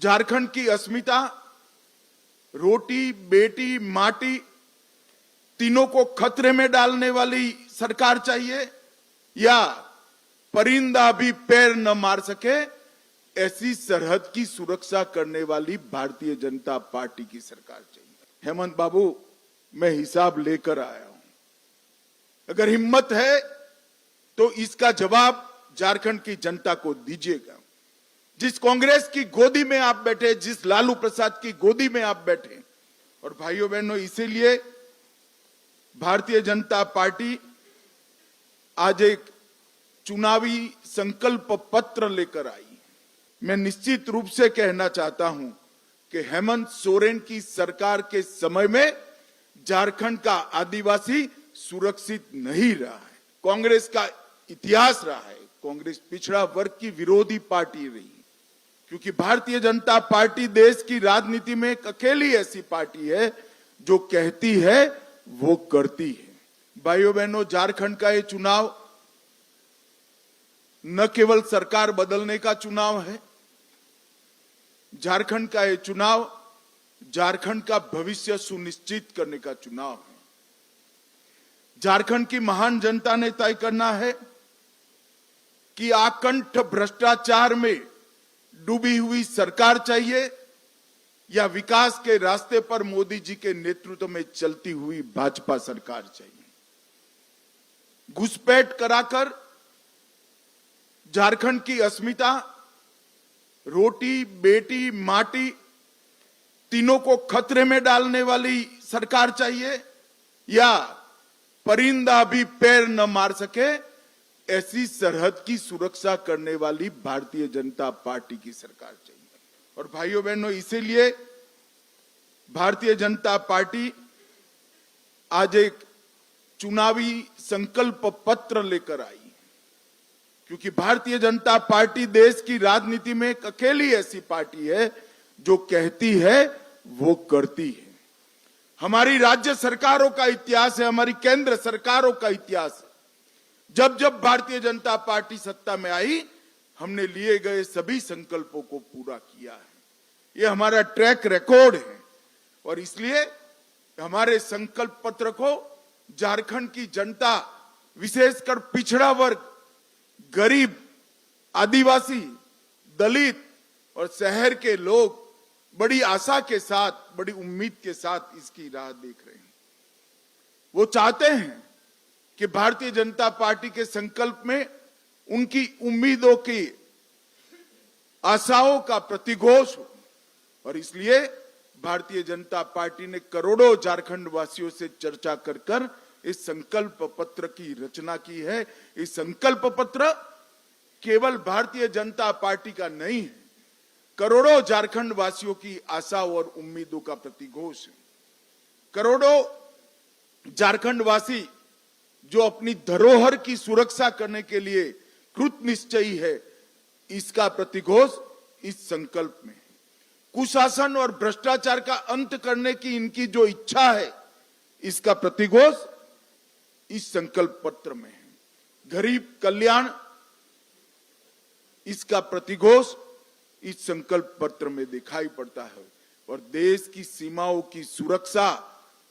झारखंड की अस्मिता, रोटी बेटी माटी तीनों को खतरे में डालने वाली सरकार चाहिए, या परिंदा भी पैर न मार सके ऐसी सरहद की सुरक्षा करने वाली भारतीय जनता पार्टी की सरकार चाहिए। हेमंत बाबू, मैं हिसाब लेकर आया हूं। अगर हिम्मत है तो इसका जवाब झारखंड की जनता को दीजिएगा। जिस कांग्रेस की गोदी में आप बैठे, जिस लालू प्रसाद की गोदी में आप बैठे, और भाइयों बहनों, इसीलिए भारतीय जनता पार्टी आज एक चुनावी संकल्प पत्र लेकर आई। मैं निश्चित रूप से कहना चाहता हूं कि हेमंत सोरेन की सरकार के समय में झारखंड का आदिवासी सुरक्षित नहीं रहा है। कांग्रेस का इतिहास रहा है, कांग्रेस पिछड़ा वर्ग की विरोधी पार्टी रही, क्योंकि भारतीय जनता पार्टी देश की राजनीति में एक अकेली ऐसी पार्टी है जो कहती है वो करती है। भाइयों बहनों, झारखंड का ये चुनाव न केवल सरकार बदलने का चुनाव है, झारखंड का ये चुनाव झारखंड का भविष्य सुनिश्चित करने का चुनाव है। झारखंड की महान जनता ने तय करना है कि आकंठ भ्रष्टाचार में डूबी हुई सरकार चाहिए या विकास के रास्ते पर मोदी जी के नेतृत्व में चलती हुई भाजपा सरकार चाहिए। घुसपैठ कराकर झारखंड की अस्मिता, रोटी बेटी माटी तीनों को खतरे में डालने वाली सरकार चाहिए, या परिंदा भी पैर न मार सके ऐसी सरहद की सुरक्षा करने वाली भारतीय जनता पार्टी की सरकार चाहिए। और भाइयों बहनों, इसीलिए भारतीय जनता पार्टी आज एक चुनावी संकल्प पत्र लेकर आई, क्योंकि भारतीय जनता पार्टी देश की राजनीति में एक अकेली ऐसी पार्टी है जो कहती है वो करती है। हमारी राज्य सरकारों का इतिहास है, हमारी केंद्र सरकारों का इतिहास है। जब जब भारतीय जनता पार्टी सत्ता में आई, हमने लिए गए सभी संकल्पों को पूरा किया है। ये हमारा ट्रैक रिकॉर्ड है, और इसलिए हमारे संकल्प पत्र को झारखंड की जनता, विशेषकर पिछड़ा वर्ग, गरीब, आदिवासी, दलित और शहर के लोग बड़ी आशा के साथ, बड़ी उम्मीद के साथ इसकी राह देख रहे हैं। वो चाहते हैं कि भारतीय जनता पार्टी के संकल्प में उनकी उम्मीदों की, आशाओं का प्रतिघोष हो, और इसलिए भारतीय जनता पार्टी ने करोड़ों झारखंड वासियों से चर्चा कर कर इस संकल्प पत्र की रचना की है। इस संकल्प पत्र केवल भारतीय जनता पार्टी का नहीं है, करोड़ों झारखंड वासियों की आशाओं और उम्मीदों का प्रतिघोष है। करोड़ों झारखंड वासी जो अपनी धरोहर की सुरक्षा करने के लिए कृत निश्चयी है, इसका प्रतिघोष इस संकल्प में है। कुशासन और भ्रष्टाचार का अंत करने की इनकी जो इच्छा है, इसका प्रतिघोष इस संकल्प पत्र में है। गरीब कल्याण, इसका प्रतिघोष इस संकल्प पत्र में दिखाई पड़ता है, और देश की सीमाओं की सुरक्षा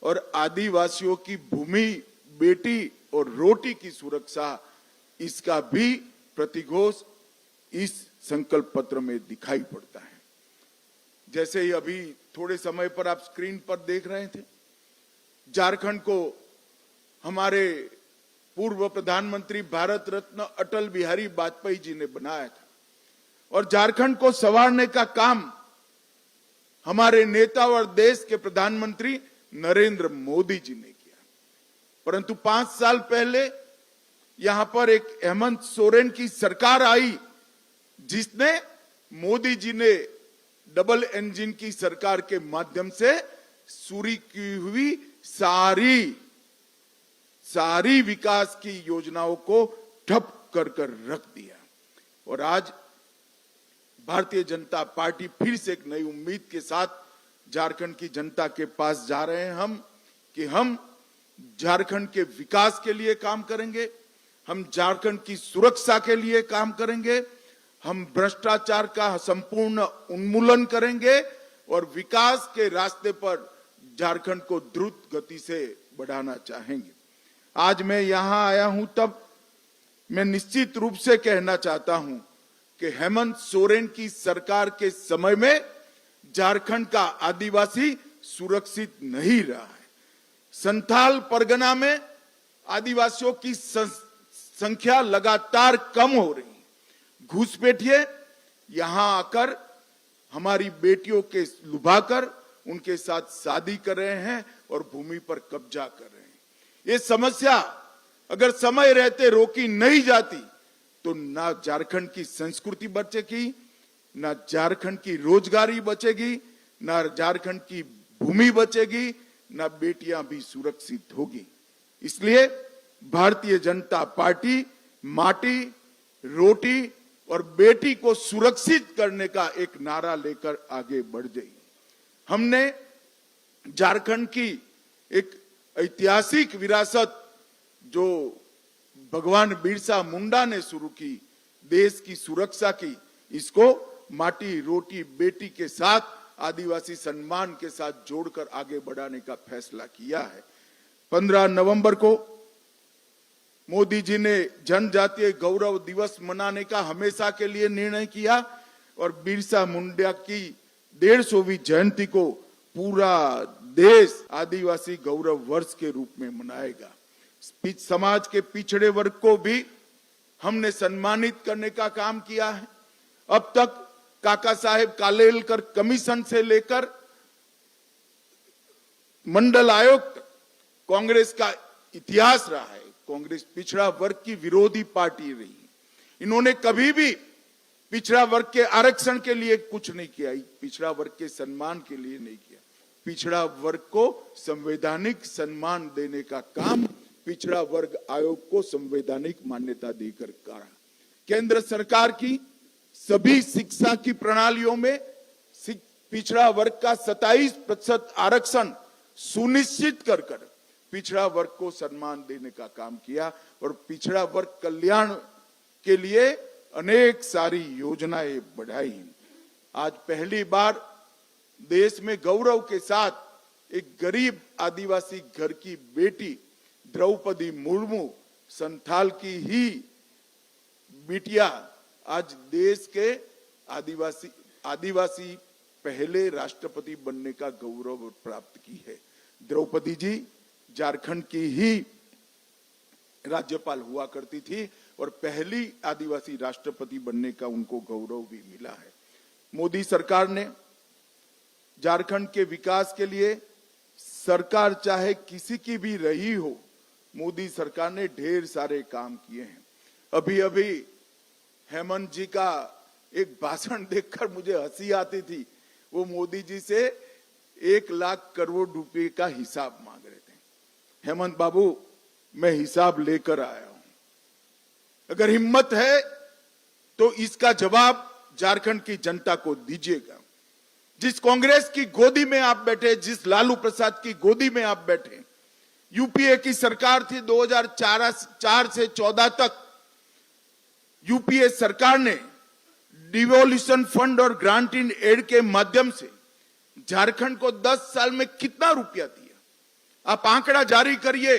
और आदिवासियों की भूमि, बेटी और रोटी की सुरक्षा, इसका भी प्रतिघोष इस संकल्प पत्र में दिखाई पड़ता है। जैसे ही अभी थोड़े समय पर आप स्क्रीन पर देख रहे थे, झारखंड को हमारे पूर्व प्रधानमंत्री भारत रत्न अटल बिहारी वाजपेयी जी ने बनाया था, और झारखंड को संवारने का काम हमारे नेता और देश के प्रधानमंत्री नरेंद्र मोदी जी ने किया। परंतु 5 साल पहले यहां पर एक हेमंत सोरेन की सरकार आई, जिसने मोदी जी ने डबल इंजन की सरकार के माध्यम से शुरू की हुई सारी विकास की योजनाओं को ठप कर रख दिया। और आज भारतीय जनता पार्टी फिर से एक नई उम्मीद के साथ झारखंड की जनता के पास जा रहे हैं हम झारखंड के विकास के लिए काम करेंगे, हम झारखंड की सुरक्षा के लिए काम करेंगे, हम भ्रष्टाचार का संपूर्ण उन्मूलन करेंगे और विकास के रास्ते पर झारखंड को द्रुत गति से बढ़ाना चाहेंगे। आज मैं यहां आया हूं तब मैं निश्चित रूप से कहना चाहता हूं कि हेमंत सोरेन की सरकार के समय में झारखंड का आदिवासी सुरक्षित नहीं रहा है। संथाल परगना में आदिवासियों की संख्या लगातार कम हो रही है। घुसपैठिए यहां आकर हमारी बेटियों के लुभाकर उनके साथ शादी कर रहे हैं और भूमि पर कब्जा कर रहे हैं। ये समस्या अगर समय रहते रोकी नहीं जाती तो ना झारखंड की संस्कृति बचेगी, ना झारखंड की रोजगारी बचेगी, ना झारखंड की भूमि बचेगी, ना बेटियां भी सुरक्षित होगी। इसलिए भारतीय जनता पार्टी माटी, रोटी और बेटी को सुरक्षित करने का एक नारा लेकर आगे बढ़ गई। हमने झारखंड की एक ऐतिहासिक विरासत जो भगवान बिरसा मुंडा ने शुरू की, देश की सुरक्षा की, इसको माटी, रोटी, बेटी के साथ आदिवासी सम्मान के साथ जोड़कर आगे बढ़ाने का फैसला किया है। 15 नवंबर को मोदी जी ने जनजातीय गौरव दिवस मनाने का हमेशा के लिए निर्णय किया और बिरसा मुंडा की 150वीं जयंती को पूरा देश आदिवासी गौरव वर्ष के रूप में मनाएगा। समाज के पिछड़े वर्ग को भी हमने सम्मानित करने का काम किया है। अब तक काका साहेब कालेलकर कमीशन से लेकर मंडल आयोग कांग्रेस का इतिहास रहा है। कांग्रेस पिछड़ा वर्ग की विरोधी पार्टी रही। इन्होंने कभी भी पिछड़ा वर्ग के आरक्षण के लिए कुछ नहीं किया, पिछड़ा वर्ग के सम्मान के लिए नहीं किया। पिछड़ा वर्ग को संवैधानिक सम्मान देने का काम पिछड़ा वर्ग आयोग को संवैधानिक मान्यता देकर करा। केंद्र सरकार की सभी शिक्षा की प्रणालियों में पिछड़ा वर्ग का 27% आरक्षण सुनिश्चित कर पिछड़ा वर्ग को सम्मान देने का काम किया और पिछड़ा वर्ग कल्याण के लिए अनेक सारी योजनाएं बढ़ाई। आज पहली बार देश में गौरव के साथ एक गरीब आदिवासी घर की बेटी द्रौपदी मुर्मू, संथाल की ही बिटिया, आज देश के आदिवासी पहले राष्ट्रपति बनने का गौरव प्राप्त की है। द्रौपदी जी झारखंड की ही राज्यपाल हुआ करती थी और पहली आदिवासी राष्ट्रपति बनने का उनको गौरव भी मिला है। मोदी सरकार ने झारखंड के विकास के लिए, सरकार चाहे किसी की भी रही हो, मोदी सरकार ने ढेर सारे काम किए हैं। अभी अभी हेमंत जी का एक भाषण देखकर मुझे हंसी आती थी। वो मोदी जी से 1 लाख करोड़ रुपए का हिसाब मांग रहे थे। हेमंत बाबू, मैं हिसाब लेकर आया हूं। अगर हिम्मत है तो इसका जवाब झारखंड की जनता को दीजिएगा। जिस कांग्रेस की गोदी में आप बैठे, जिस लालू प्रसाद की गोदी में आप बैठे, यूपीए की सरकार थी 2004 से 14 तक। यूपीए सरकार ने डिवोल्यूशन फंड और ग्रांट इन एड के माध्यम से झारखंड को 10 साल में कितना रुपया दिया? आप आंकड़ा जारी करिए।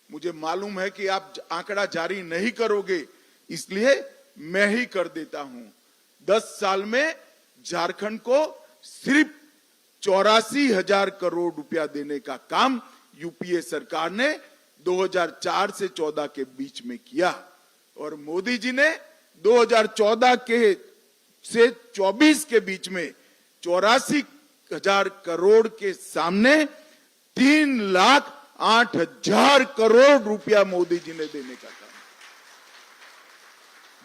मुझे मालूम है कि आप आंकड़ा जारी नहीं करोगे, इसलिए मैं ही कर देता हूं। 10 साल में झारखंड को सिर्फ 84,000 करोड़ रुपया देने का काम यूपीए सरकार ने 2004 से 14 के बीच में किया और मोदी जी ने 2014 के से 24 के बीच में 84,000 करोड़ के सामने 3,08,000 करोड़ रुपया मोदी जी ने देने का काम।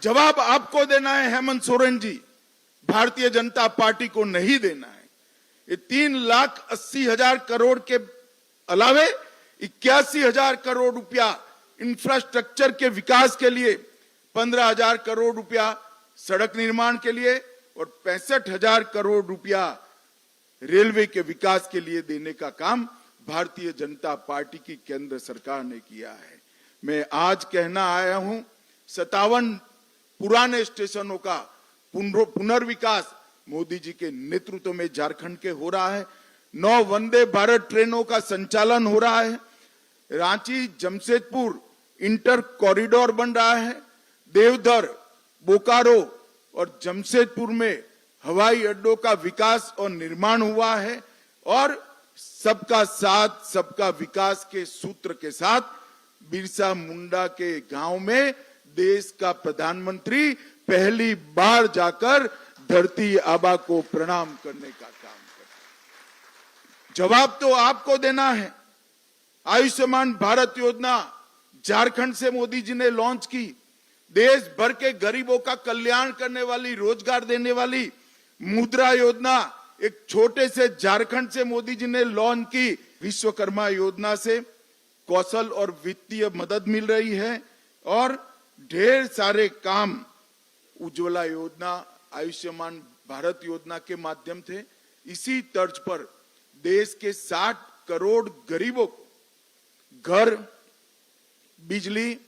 जवाब आपको देना है हेमंत सोरेन जी, भारतीय जनता पार्टी को नहीं देना है। ये 3,80,000 करोड़ के अलावे 81,000 करोड़ रुपया इंफ्रास्ट्रक्चर के विकास के लिए, 15,000 करोड़ रुपया सड़क निर्माण के लिए और 65,000 करोड़ रुपया रेलवे के विकास के लिए देने का काम भारतीय जनता पार्टी की केंद्र सरकार ने किया है। मैं आज कहना आया हूं, 57 पुराने स्टेशनों का पुनर्विकास मोदी जी के नेतृत्व में झारखंड के हो रहा है। 9 वंदे भारत ट्रेनों का संचालन हो रहा है। रांची जमशेदपुर इंटर कॉरिडोर बन रहा है। देवधर, बोकारो और जमशेदपुर में हवाई अड्डों का विकास और निर्माण हुआ है। और सबका साथ सबका विकास के सूत्र के साथ बिरसा मुंडा के गांव में देश का प्रधानमंत्री पहली बार जाकर धरती आबा को प्रणाम करने का काम कर। जवाब तो आपको देना है। आयुष्मान भारत योजना झारखंड से मोदी जी ने लॉन्च की। देश भर के गरीबों का कल्याण करने वाली, रोजगार देने वाली मुद्रा योजना एक छोटे से झारखंड से मोदी जी ने लॉन्च की। विश्वकर्मा योजना से कौशल और वित्तीय मदद मिल रही है और ढेर सारे काम उज्ज्वला योजना, आयुष्मान भारत योजना के माध्यम से इसी तर्ज पर देश के 60 करोड़ गरीबों को घर, बिजली,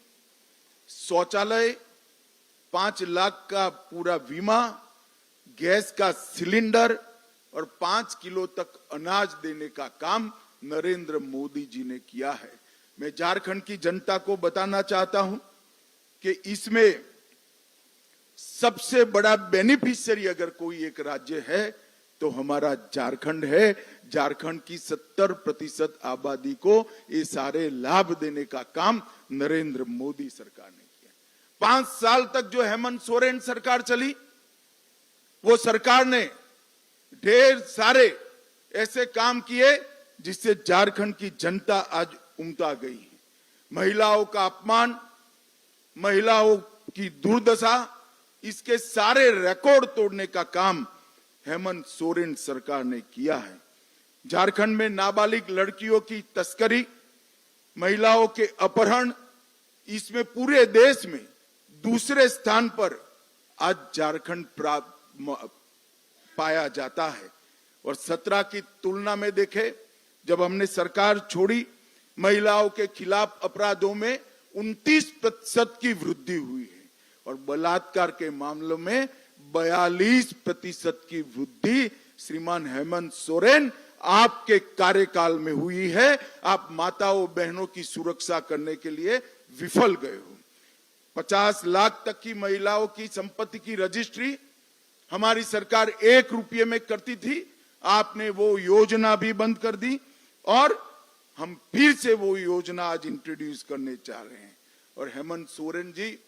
शौचालय, 5 लाख का पूरा बीमा, गैस का सिलेंडर और 5 किलो तक अनाज देने का काम नरेंद्र मोदी जी ने किया है। मैं झारखंड की जनता को बताना चाहता हूं कि इसमें सबसे बड़ा बेनिफिशियरी अगर कोई एक राज्य है तो हमारा झारखंड है। झारखंड की 70% आबादी को ये सारे लाभ देने का काम नरेंद्र मोदी सरकार ने किया। 5 साल तक जो हेमंत सोरेन सरकार चली, वो सरकार ने ढेर सारे ऐसे काम किए जिससे झारखंड की जनता आज उमटा गई है। महिलाओं का अपमान, महिलाओं की दुर्दशा, इसके सारे रिकॉर्ड तोड़ने का काम हेमंत सोरेन सरकार ने किया है। झारखंड में नाबालिग लड़कियों की तस्करी, महिलाओं के अपहरण, इसमें पूरे देश में दूसरे स्थान पर आज झारखंड पाया जाता है। और 17 की तुलना में देखें, जब हमने सरकार छोड़ी, महिलाओं के खिलाफ अपराधों में 29% की वृद्धि हुई है और बलात्कार के मामलों में 42% की वृद्धि श्रीमान हेमंत सोरेन आपके कार्यकाल में हुई है। आप माताओं बहनों की सुरक्षा करने के लिए विफल गए हो। 50 लाख तक की महिलाओं की संपत्ति की रजिस्ट्री हमारी सरकार 1 रुपये में करती थी, आपने वो योजना भी बंद कर दी और हम फिर से वो योजना आज इंट्रोड्यूस करने चाह रहे हैं। और हेमंत सोरेन जी,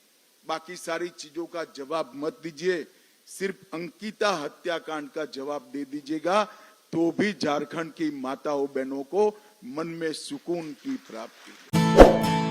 बाकी सारी चीजों का जवाब मत दीजिए, सिर्फ अंकिता हत्याकांड का जवाब दे दीजिएगा तो भी झारखंड की माताओं बहनों को मन में सुकून की प्राप्ति है।